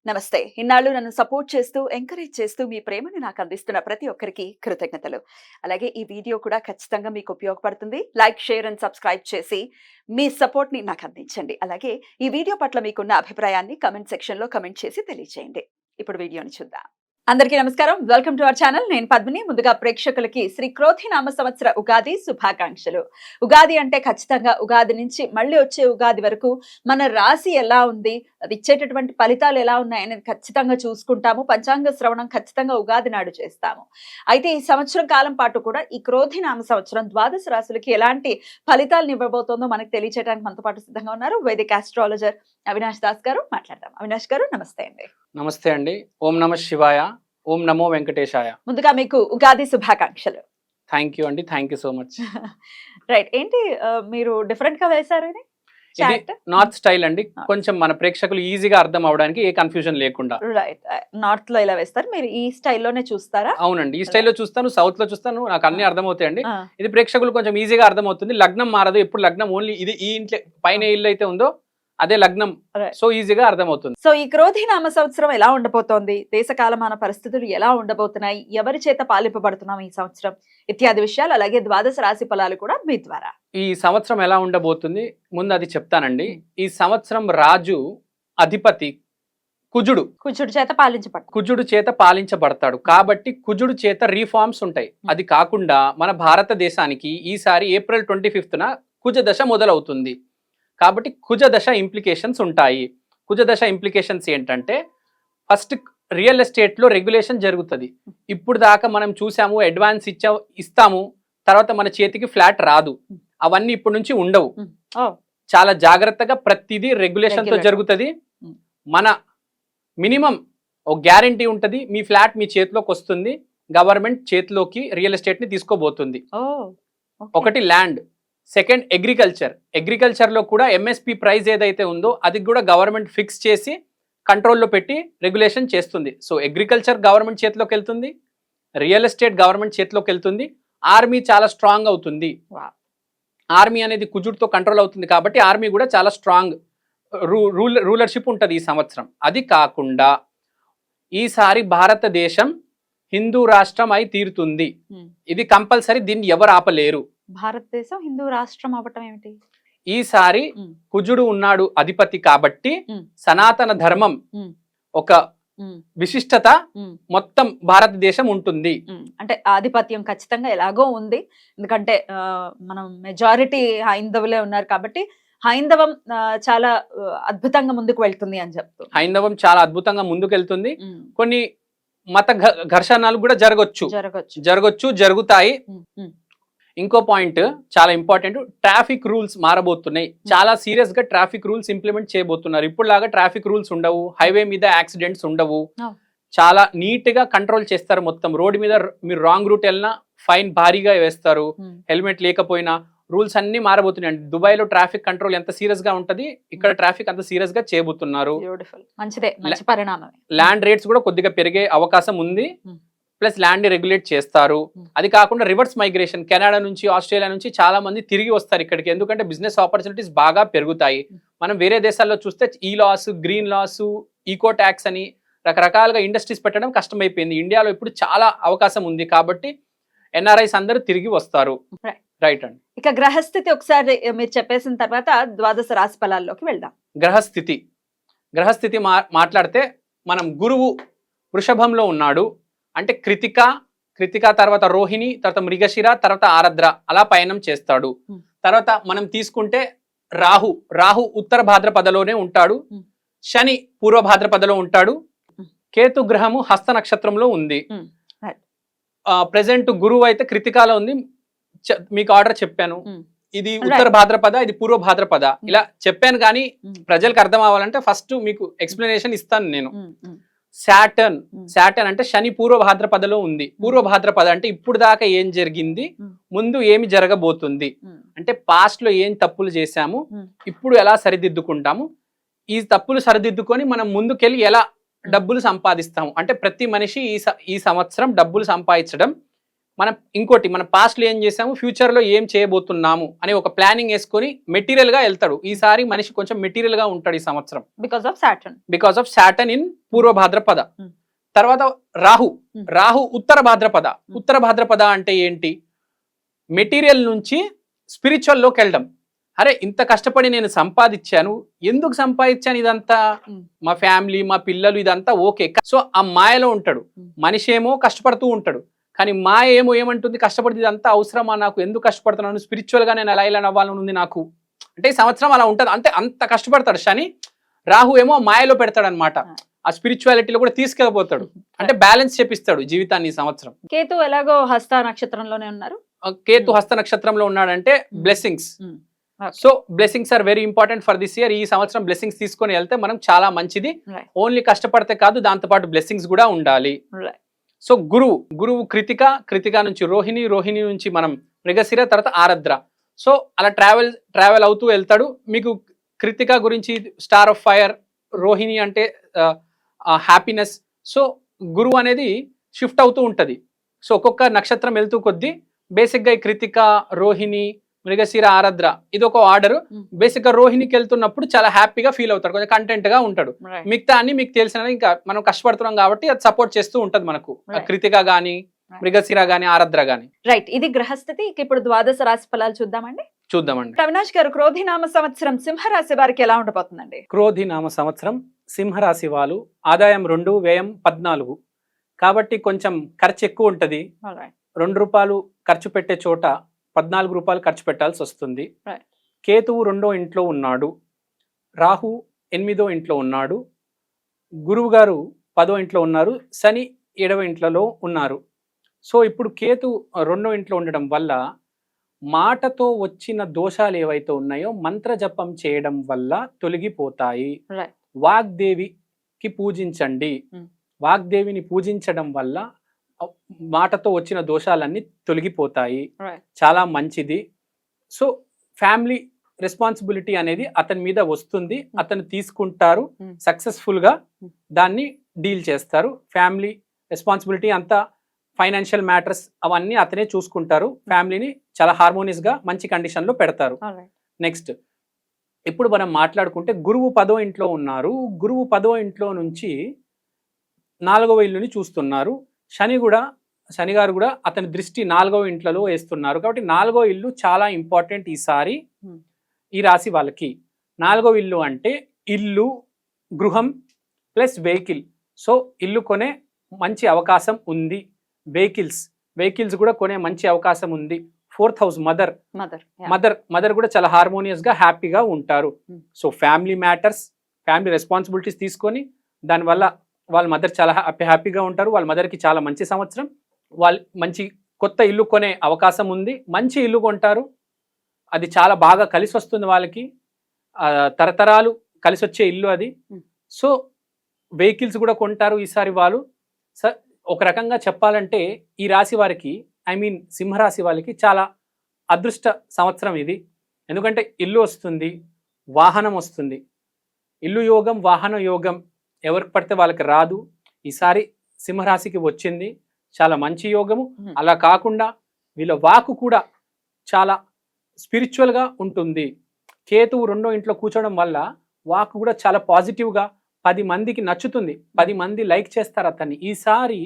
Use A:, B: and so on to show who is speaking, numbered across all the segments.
A: నమస్తే. ఇన్నాళ్ళు నన్ను సపోర్ట్ చేస్తూ, ఎంకరేజ్ చేస్తూ మీ ప్రేమని నాకు అందిస్తున్న ప్రతి ఒక్కరికి కృతజ్ఞతలు. అలాగే ఈ వీడియో కూడా ఖచ్చితంగా మీకు ఉపయోగపడుతుంది. లైక్, షేర్ అండ్ సబ్స్క్రైబ్ చేసి మీ సపోర్ట్‌ని నాకు అందించండి. అలాగే ఈ వీడియో పట్ల మీకున్న అభిప్రాయాన్ని కామెంట్ సెక్షన్‌లో కామెంట్ చేసి తెలియజేయండి. ఇప్పుడు వీడియోని చూద్దాం. అందరికీ నమస్కారం. Welcome to our channel. నేను పద్మిని. ముందుగా ప్రేక్షకులకి శ్రీ క్రోధి నామ సంవత్సర ఉగాది శుభాకాంక్షలు. ఉగాది అంటే ఖచ్చితంగా ఉగాది నుంచి మళ్ళీ వచ్చే ఉగాది వరకు మన రాశి ఎలా ఉంది, అది ఇచ్చేటటువంటి ఫలితాలు ఎలా ఉన్నాయి అనేది ఖచ్చితంగా చూసుకుంటాము. పంచాంగ శ్రవణం ఖచ్చితంగా ఉగాది నాడు చేస్తాము. అయితే ఈ సంవత్సరం కాలం పాటు కూడా ఈ క్రోధి నామ సంవత్సరం ద్వాదశ రాశులకి ఎలాంటి ఫలితాలను ఇవ్వబోతోందో మనకు తెలియచేయడానికి మనతో పాటు సిద్ధంగా ఉన్నారు వైదిక ఆస్ట్రాలజర్ అవినాష్ దాస్ గారు. మాట్లాడదాం. అవినాష్ గారు నమస్తే అండి.
B: నమస్తే అండి. ఓం నమ శివాయ. ఓం నమో వెంకటేశాయ.
A: ముందుగా మీకు ఉగాది శుభాకాంక్షలు.
B: థ్యాంక్ యూ అండి. Thank you so much.
A: Right. ఏంటి మీరు డిఫరెంట్ గా వేశారు ఇది?
B: ఇది నార్త్ స్టైల్ అండి. కొంచెం మన ప్రేక్షకులు ఈజీగా అర్థం అవడానికి ఏ కన్ఫ్యూజన్ లేకుండా.
A: రైట్. నార్త్ లో ఇలా వేస్తారు, మీరు ఈ స్టైల్లోనే చూస్తారా?
B: అవునండి, ఈ స్టైల్లో చూస్తాను, సౌత్ లో చూస్తాను, నాకు అన్ని అర్థమవుతాయండి. ఇది ప్రేక్షకులు కొంచెం ఈజీగా అర్థమవుతుంది. లగ్నం మారదు, ఎప్పుడు లగ్నం ఓన్లీ ఇది ఈ ఇంట్లో పైన ఇల్లు అయితే ఉందో అదే లగ్నం. సో ఈజీగా అర్థమవుతుంది.
A: సో ఈ క్రోధి నామ సంవత్సరం ఎలా ఉండబోతోంది, దేశకాలమాన పరిస్థితులు ఎలా ఉండబోతున్నాయి, ఎవరి చేత పాలింపబడుతున్నాం ఈ సంవత్సరం ఇత్యాది విషయాలు, అలాగే ద్వాదశ రాశి ఫలాలు కూడా మీ ద్వారా.
B: ఈ సంవత్సరం ఎలా ఉండబోతుంది ముందు అది చెప్తానండి. ఈ సంవత్సరం రాజు అధిపతి కుజుడు కుజుడు చేత పాలించబడతాడు. కాబట్టి కుజుడు చేత రీఫార్మ్స్ ఉంటాయి. అది కాకుండా మన భారతదేశానికి ఈసారి ఏప్రిల్ 25న కుజ దశ మొదలవుతుంది. కాబట్టి కుజ దశ ఇంప్లికేషన్స్ ఉంటాయి. కుజ దశ ఇంప్లికేషన్స్ ఏంటంటే, ఫస్ట్ రియల్ ఎస్టేట్లో రెగ్యులేషన్ జరుగుతుంది. ఇప్పుడు దాకా మనం చూసాము, అడ్వాన్స్ ఇస్తాము, తర్వాత మన చేతికి ఫ్లాట్ రాదు. అవన్నీ ఇప్పటి నుంచి ఉండవు. చాలా జాగ్రత్తగా ప్రతిదీ రెగ్యులేషన్తో జరుగుతుంది. మన మినిమం ఒక గ్యారంటీ ఉంటుంది, మీ ఫ్లాట్ మీ చేతిలోకి వస్తుంది. గవర్నమెంట్ చేతిలోకి రియల్ ఎస్టేట్ని తీసుకోబోతుంది. ఒకటి ల్యాండ్, సెకండ్ అగ్రికల్చర్లో కూడా ఎంఎస్పి ప్రైస్ ఏదైతే ఉందో అది కూడా గవర్నమెంట్ ఫిక్స్ చేసి కంట్రోల్లో పెట్టి రెగ్యులేషన్ చేస్తుంది. సో అగ్రికల్చర్ గవర్నమెంట్ చేతిలోకి వెళ్తుంది, రియల్ ఎస్టేట్ గవర్నమెంట్ చేతిలోకి వెళ్తుంది. ఆర్మీ చాలా స్ట్రాంగ్ అవుతుంది. ఆర్మీ అనేది కుజుడితో కంట్రోల్ అవుతుంది కాబట్టి ఆర్మీ కూడా చాలా స్ట్రాంగ్ రూలర్షిప్ ఉంటుంది ఈ సంవత్సరం. అది కాకుండా ఈసారి భారతదేశం హిందూ రాష్ట్రం అయి తీరుతుంది. ఇది కంపల్సరీ, దీన్ని ఎవరు ఆపలేరు.
A: భారతదేశం హిందూ రాష్ట్రం అవ్వటం ఏమిటి?
B: ఈసారి కుజుడు ఉన్నాడు అధిపతి కాబట్టి సనాతన ధర్మం ఒక విశిష్టత మొత్తం భారతదేశం ఉంటుంది.
A: అంటే ఆధిపత్యం ఖచ్చితంగా ఎలాగో ఉంది, ఎందుకంటే మనం మెజారిటీ హైందవులే ఉన్నారు కాబట్టి హైందవం చాలా అద్భుతంగా ముందుకు వెళ్తుంది అని చెప్తూ.
B: హైందవం చాలా అద్భుతంగా ముందుకు వెళ్తుంది. కొన్ని మత ఘర్షణలు కూడా జరుగుతాయి. ఇంకో పాయింట్ చాలా ఇంపార్టెంట్, ట్రాఫిక్ రూల్స్ మారబోతున్నాయి. చాలా సీరియస్ గా ట్రాఫిక్ రూల్స్ ఇంప్లిమెంట్ చేయబోతున్నారు. ఇప్పుడు లాగా ట్రాఫిక్ రూల్స్ ఉండవు, హైవే మీద యాక్సిడెంట్స్ ఉండవు. చాలా నీట్ గా కంట్రోల్ చేస్తారు. మొత్తం రోడ్డు మీద మీరు రాంగ్ రూట్ వెళ్ళినా ఫైన్ భారీగా వేస్తారు. హెల్మెట్ లేకపోయినా రూల్స్ అన్ని మారబోతున్నాయి. దుబాయ్ లో ట్రాఫిక్ కంట్రోల్ ఎంత సీరియస్ గా ఉంటది, ఇక్కడ ట్రాఫిక్ అంత సీరియస్ గా చేయబోతున్నారు. ల్యాండ్ రేట్స్ కూడా కొద్దిగా పెరిగే అవకాశం ఉంది. ప్లస్ ల్యాండ్ రెగ్యులేట్ చేస్తారు. అది కాకుండా రివర్స్ మైగ్రేషన్, కెనడా నుంచి ఆస్ట్రేలియా నుంచి చాలా మంది తిరిగి వస్తారు ఇక్కడికి. ఎందుకంటే బిజినెస్ ఆపర్చునిటీస్ బాగా పెరుగుతాయి. మనం వేరే దేశాల్లో చూస్తే ఈ laws, green laws, eco tax అని రకరకాలుగా ఇండస్ట్రీస్ పెట్టడం కష్టమైపోయింది. ఇండియాలో ఇప్పుడు చాలా అవకాశం ఉంది కాబట్టి ఎన్ఆర్ఐస్ అందరూ తిరిగి వస్తారు. రైట్ అండి.
A: ఇక గ్రహస్థితి ఒకసారి మీరు చెప్పేసిన తర్వాత ద్వాదశ రాశి ఫలాల్లోకి వెళ్దాం.
B: గ్రహస్థితి మాట్లాడితే మనం గురువు వృషభంలో ఉన్నాడు. అంటే కృతిక తర్వాత రోహిణి, తర్వాత మృగశిర, తర్వాత ఆరద్ర అలా పయనం చేస్తాడు. తర్వాత మనం తీసుకుంటే రాహు ఉత్తర భాద్రపదలోనే ఉంటాడు. శని పూర్వ భాద్రపదలో ఉంటాడు. కేతు గ్రహము హస్త నక్షత్రంలో ఉంది. ప్రెసెంట్ గురువు అయితే కృతికాలో ఉంది. మీకు ఆర్డర్ చెప్పాను, ఇది ఉత్తర భాద్రపద, ఇది పూర్వ భాద్రపద, ఇలా చెప్పాను. కానీ ప్రజలకు అర్థం అవ్వాలంటే ఫస్ట్ మీకు ఎక్స్ప్లెనేషన్ ఇస్తాను నేను. శాటర్న్ అంటే శని పూర్వ భాద్రపదలో ఉంది. పూర్వ భాద్రపద అంటే ఇప్పుడు దాకా ఏం జరిగింది, ముందు ఏమి జరగబోతుంది, అంటే పాస్ట్ లో ఏం తప్పులు చేశాము, ఇప్పుడు ఎలా సరిదిద్దుకుంటాము, ఈ తప్పులు సరిదిద్దుకొని మనం ముందుకెళ్ళి ఎలా డబ్బులు సంపాదిస్తాము. అంటే ప్రతి మనిషి ఈ సంవత్సరం డబ్బులు సంపాదించడం మనం ఇంకోటి మన పాస్ట్ లో ఏం చేసాము, ఫ్యూచర్ లో ఏం చేయబోతున్నాము అని ఒక ప్లానింగ్ వేసుకొని మెటీరియల్ గా వెళ్తాడు. ఈసారి మనిషి కొంచెం మెటీరియల్ గా ఉంటాడు ఈ సంవత్సరం బికాస్ ఆఫ్ సాటర్న్ ఇన్ పూర్వ భాద్రపద. తర్వాత రాహు ఉత్తర భాద్రపద. ఉత్తర భాద్రపద అంటే ఏంటి, మెటీరియల్ నుంచి స్పిరిచువల్ లోకి వెళ్ళడం. అరే ఇంత కష్టపడి నేను సంపాదించాను, ఎందుకు సంపాదించాను ఇదంతా, మా ఫ్యామిలీ మా పిల్లలు ఇదంతా ఓకే. సో ఆ మాయలో ఉంటాడు మనిషి. ఏమో కష్టపడుతూ ఉంటాడు, కానీ మాయ ఏమో ఏమంటుంది, కష్టపడితే ఇదంతా అవసరమా నాకు, ఎందుకు కష్టపడుతున్నాను, స్పిరిచువల్ గా నేను ఎలా అవ్వాలని ఉంది నాకు అంటే ఈ సంవత్సరం అలా ఉంటుంది. అంటే అంత కష్టపడతాడు శని. రాహు ఏమో మాయలో పెడతాడు అనమాట, ఆ స్పిరిచువాలిటీలో కూడా తీసుకెళ్ళిపోతాడు. అంటే బ్యాలెన్స్ చేపిస్తాడు జీవితాన్ని ఈ సంవత్సరం.
A: కేతు ఎలాగో హస్త నక్షత్రంలోనే ఉన్నారు.
B: కేతు హస్త నక్షత్రంలో ఉన్నాడంటే blessings. So blessings are very important for this year. ఈ సంవత్సరం బ్లెస్సింగ్స్ తీసుకొని వెళ్తే మనం చాలా మంచిది. ఓన్లీ కష్టపడితే కాదు, దాంతో పాటు బ్లెస్సింగ్స్ కూడా ఉండాలి. సో గురువు కృతిక నుంచి రోహిణి నుంచి మనం మృగశిర, తర్వాత ఆరద్ర. సో అలా ట్రావెల్ అవుతూ వెళ్తాడు. మీకు కృతిక గురించి స్టార్ ఆఫ్ ఫైర్, రోహిణి అంటే హ్యాపీనెస్. సో గురువు అనేది షిఫ్ట్ అవుతూ ఉంటది. సో ఒక్కొక్క నక్షత్రం వెళ్తూ కొద్దీ బేసిక్ గా కృతిక, రోహిణి, మృగశిర, ఆరద్ర ఇది ఒక ఆర్డర్. బేసిక్ గా రోహిణికి వెళ్తున్నప్పుడు చాలా హ్యాపీగా ఫీల్ అవుతాడు, కొంచెం కంటెంట్ గా ఉంటాడు. మిగతా అన్ని మీకు తెలిసిన ఇంకా మనం కష్టపడుతున్నాం కాబట్టి అది సపోర్ట్ చేస్తూ ఉంటది మనకు, కృతిక గాని మృగశిర గాని ఆరద్ర గాని.
A: రైట్, ఇది గ్రహస్థితి. ఇప్పుడు ద్వాదశ రాశి ఫలాలు చూద్దామండి. అవినాష్ గారు, క్రోధినామ సంవత్సరం సింహరాశి వారికి ఎలా ఉండబోతుందండి?
B: క్రోధినామ సంవత్సరం సింహరాశి వాళ్ళు ఆదాయం 2, వ్యయం 14. కాబట్టి కొంచెం ఖర్చు ఎక్కువ ఉంటది. 2 రూపాయలు ఖర్చు పెట్టే చోట 14 రూపాయలు ఖర్చు పెట్టాల్సి వస్తుంది. కేతువు 2వ ఇంట్లో ఉన్నాడు, రాహు 8వ ఇంట్లో ఉన్నాడు, గురువు గారు 10వ ఇంట్లో ఉన్నారు, శని 7వ ఇంట్లో ఉన్నారు. సో ఇప్పుడు కేతు 2వ ఇంట్లో ఉండడం వల్ల మాటతో వచ్చిన దోషాలు ఏవైతే ఉన్నాయో మంత్ర జపం చేయడం వల్ల తొలగిపోతాయి. వాగ్దేవికి పూజించండి. వాగ్దేవిని పూజించడం వల్ల మాటతో వచ్చిన దోషాలన్నీ తొలగిపోతాయి. చాలా మంచిది. సో ఫ్యామిలీ రెస్పాన్సిబిలిటీ అనేది అతని మీద వస్తుంది, అతను తీసుకుంటారు, సక్సెస్ఫుల్ గా దాన్ని డీల్ చేస్తారు. ఫ్యామిలీ రెస్పాన్సిబిలిటీ అంతా, ఫైనాన్షియల్ మ్యాటర్స్ అవన్నీ అతనే చూసుకుంటారు. ఫ్యామిలీని చాలా హార్మోనియస్ గా మంచి కండిషన్ లో పెడతారు. నెక్స్ట్ ఇప్పుడు మనం మాట్లాడుకుంటే గురువు 10వ ఇంట్లో ఉన్నారు. గురువు 10వ ఇంట్లో నుంచి 4వ ఇల్లుని చూస్తున్నారు. శని గారు కూడా అతని దృష్టి 4వ ఇంట్లో వేస్తున్నారు. కాబట్టి 4వ ఇల్లు చాలా ఇంపార్టెంట్ ఈసారి ఈ రాశి వాళ్ళకి. 4వ ఇల్లు అంటే ఇల్లు, గృహం ప్లస్ వెహికల్. సో ఇల్లు కొనే మంచి అవకాశం ఉంది. వెహికల్స్ కూడా కొనే మంచి అవకాశం ఉంది. 4th హౌస్ మదర్ కూడా చాలా హార్మోనియస్ గా హ్యాపీగా ఉంటారు. So family matters, family responsibilities తీసుకొని దానివల్ల వాళ్ళ మదర్ చాలా హ్యాపీగా ఉంటారు. వాళ్ళ మదర్కి చాలా మంచి సంవత్సరం. వాళ్ళు మంచి కొత్త ఇల్లు కొనే అవకాశం ఉంది. మంచి ఇల్లు కొంటారు, అది చాలా బాగా కలిసి వస్తుంది వాళ్ళకి. తరతరాలు కలిసి వచ్చే ఇల్లు అది. సో వెహికల్స్ కూడా కొంటారు ఈసారి వాళ్ళు. ఒక రకంగా చెప్పాలంటే ఈ రాశి వారికి, సింహరాశి వాళ్ళకి చాలా అదృష్ట సంవత్సరం ఇది. ఎందుకంటే ఇల్లు వస్తుంది, వాహనం వస్తుంది. ఇల్లు యోగం, వాహన యోగం ఎవరికి పడితే వాళ్ళకి రాదు. ఈసారి సింహరాశికి వచ్చింది, చాలా మంచి యోగము. అలా కాకుండా వీళ్ళ వాకు కూడా చాలా స్పిరిచువల్ గా ఉంటుంది. కేతువు 2వ ఇంట్లో కూర్చోవడం వల్ల వాకు కూడా చాలా పాజిటివ్ గా 10 మందికి నచ్చుతుంది. 10 మంది లైక్ చేస్తారు అతన్ని. ఈసారి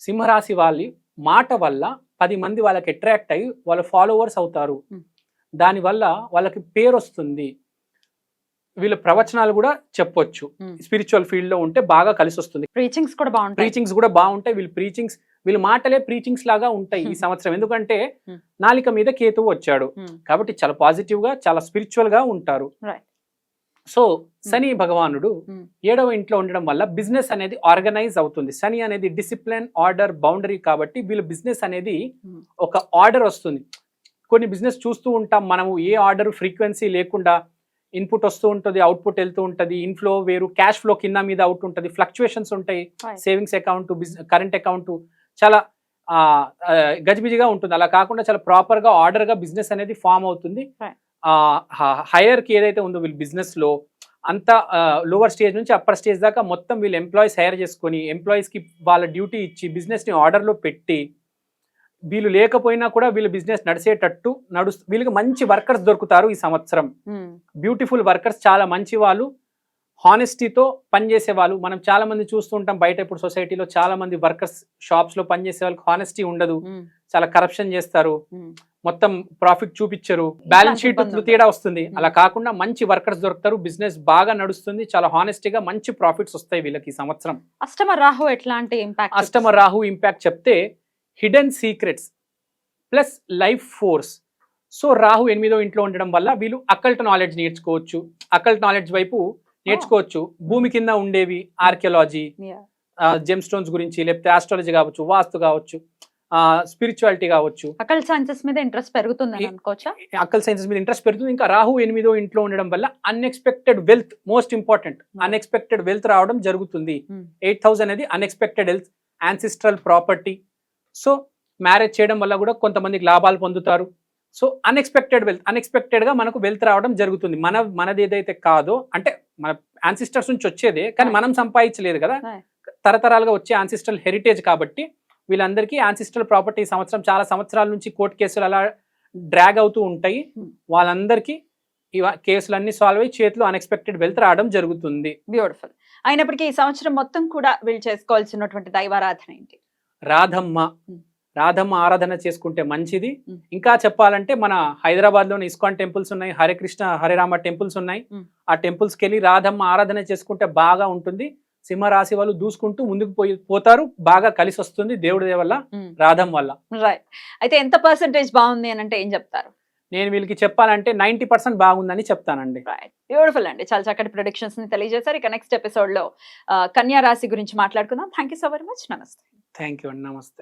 B: సింహరాశి వాళ్ళ మాట వల్ల 10 మంది వాళ్ళకి అట్రాక్ట్ అయ్యి వాళ్ళ ఫాలోవర్స్ అవుతారు. దానివల్ల వాళ్ళకి పేరు వస్తుంది. వీళ్ళ ప్రవచనాలు కూడా చెప్పొచ్చు. స్పిరిచువల్ ఫీల్డ్ లో ఉంటే బాగా కలిసి వస్తుంది.
A: ప్రీచింగ్స్ కూడా బాగుంటాయి.
B: వీళ్ళ మాటలే ప్రీచింగ్స్ లాగా ఉంటాయి ఈ సంవత్సరం. ఎందుకంటే నాలిక మీద కేతువు వచ్చాడు కాబట్టి చాలా పాజిటివ్ గా, చాలా స్పిరిచువల్ గా ఉంటారు. సో శని భగవానుడు 7వ ఇంట్లో ఉండడం వల్ల బిజినెస్ అనేది ఆర్గనైజ్ అవుతుంది. శని అనేది డిసిప్లిన్, ఆర్డర్, బౌండరీ. కాబట్టి వీళ్ళ బిజినెస్ అనేది ఒక ఆర్డర్ వస్తుంది. కొన్ని బిజినెస్ చూస్తూ ఉంటాం మనము, ఏ ఆర్డర్ ఫ్రీక్వెన్సీ లేకుండా ఇన్పుట్ వస్తూ ఉంటుంది, అవుట్పుట్ వెళ్తూ ఉంటుంది. ఇన్ఫ్లో వేరు, క్యాష్ ఫ్లో కింద మీద అవుట్ ఉంటుంది, ఫ్లక్చుయేషన్స్ ఉంటాయి. సేవింగ్స్ అకౌంట్, కరెంట్ అకౌంట్ చాలా గజిబిజిగా ఉంటుంది. అలా కాకుండా చాలా ప్రాపర్ గా, ఆర్డర్ గా బిజినెస్ అనేది ఫామ్ అవుతుంది. హైయర్ కి ఏదైతే ఉందో వీళ్ళ బిజినెస్ లో అంతా లోవర్ స్టేజ్ నుంచి అప్పర్ స్టేజ్ దాకా మొత్తం వీళ్ళు ఎంప్లాయీస్ హైర్ చేసుకొని, ఎంప్లాయీస్ కి వాళ్ళ డ్యూటీ ఇచ్చి, బిజినెస్ ని ఆర్డర్ లో పెట్టి వీళ్ళు లేకపోయినా కూడా వీళ్ళు బిజినెస్ నడిచేటట్టు వీళ్ళకి మంచి వర్కర్స్ దొరుకుతారు ఈ సంవత్సరం. బ్యూటిఫుల్ వర్కర్స్, చాలా మంచి వాళ్ళు, హానెస్టీతో పనిచేసే వాళ్ళు. మనం చాలా మంది చూస్తుంటాం బయట ఇప్పుడు సొసైటీలో చాలా మంది వర్కర్స్ షాప్స్ లో పనిచేసే వాళ్ళకి హానెస్టీ ఉండదు, చాలా కరప్షన్ చేస్తారు, మొత్తం ప్రాఫిట్ చూపించరు, బ్యాలెన్స్ షీట్ తేడా వస్తుంది. అలా కాకుండా మంచి వర్కర్స్ దొరుకుతారు, బిజినెస్ బాగా నడుస్తుంది, చాలా హానెస్టీగా మంచి ప్రాఫిట్స్ వస్తాయి వీళ్ళకి ఈ సంవత్సరం.
A: అష్టమ రాహు ఎట్లాంటి ఇంపాక్ట్?
B: అష్టమ రాహు ఇంపాక్ట్ చెప్తే hidden secrets plus life force. So Rahu 8వ ఇంట్లో ఉండడం వల్ల వీళ్ళు అకల్ట్ నాలెడ్జ్ నేర్చుకోవచ్చు, అకల్ట్ నాలెడ్జ్ వైపు నేర్చుకోవచ్చు. భూమి కింద ఉండేవి ఆర్కియాలజీ, జెమ్ స్టోన్స్ గురించి, లేకపోతే ఆస్ట్రాలజీ కావచ్చు, వాస్తు కావచ్చు, స్పిరిచువాలిటీ కావచ్చు.
A: అకల్ట్ సైన్సెస్ మీద ఇంట్రెస్ట్ పెరుగుతుంది అనుకోవచ్చా?
B: అకల్ట్ సైన్సెస్ మీద ఇంట్రెస్ట్ పెరుగుతుంది. ఇంకా రాహు 8వ ఇంట్లో ఉండడం వల్ల unexpected wealth, most important, unexpected wealth రావడం జరుగుతుంది. 8,000 అనేది unexpected wealth, ancestral property. So marriage చేయడం వల్ల కూడా కొంతమందికి లాభాలు పొందుతారు. సో అన్ఎక్స్పెక్టెడ్ వెల్త్, అన్ఎక్స్పెక్టెడ్ గా మనకు వెల్త్ రావడం జరుగుతుంది. మనది ఏదైతే కాదో, అంటే మన యాన్సిస్టర్స్ నుంచి వచ్చేదే, కానీ మనం సంపాదించలేదు కదా, తరతరాలుగా వచ్చే యాన్సిస్ట్రల్ హెరిటేజ్. కాబట్టి వీళ్ళందరికీ యాన్సిస్ట్రల్ ప్రాపర్టీ సంవత్సరం, చాలా సంవత్సరాల నుంచి కోర్టు కేసులు అలా డ్రాగ్ అవుతూ ఉంటాయి. వాళ్ళందరికీ కేసులన్నీ సాల్వ్ అయ్యి చేతిలో అన్ఎక్స్పెక్టెడ్ వెల్త్ రావడం జరుగుతుంది.
A: బ్యూటిఫుల్. అయినప్పటికీ ఈ సంవత్సరం మొత్తం కూడా వీళ్ళు చేసుకోవాల్సినటువంటి దైవారాధన ఏంటి?
B: రాధమ్మ ఆరాధన చేసుకుంటే మంచిది. ఇంకా చెప్పాలంటే మన హైదరాబాద్ లోని ఇస్కాన్ టెంపుల్స్ ఉన్నాయి, హరే కృష్ణ హరే రామ టెంపుల్స్ ఉన్నాయి. ఆ టెంపుల్స్ కి వెళ్ళి రాధమ్మ ఆరాధన చేసుకుంటే బాగా ఉంటుంది. సింహరాశి వాళ్ళు దూసుకుంటూ ముందుకు పోతారు, బాగా కలిసి వస్తుంది దేవుడి వల్ల, రాధం వల్ల.
A: రైట్. అయితే ఎంత పర్సెంటేజ్ బాగుంది అని అంటే ఏం చెప్తారు?
B: నేను వీళ్ళకి చెప్పాలంటే 90% బాగుందని చెప్తానండి.
A: రైట్, బ్యూటిఫుల్ అండి. చాలా చక్కటి ప్రొడిక్షన్స్ ని తెలియజేశారు. ఇక నెక్స్ట్ ఎపిసోడ్ లో కన్యా రాశి గురించి మాట్లాడుకుందాం. Thank you so very much. నమస్తే.
B: థ్యాంక్ యూ అండి. నమస్తే.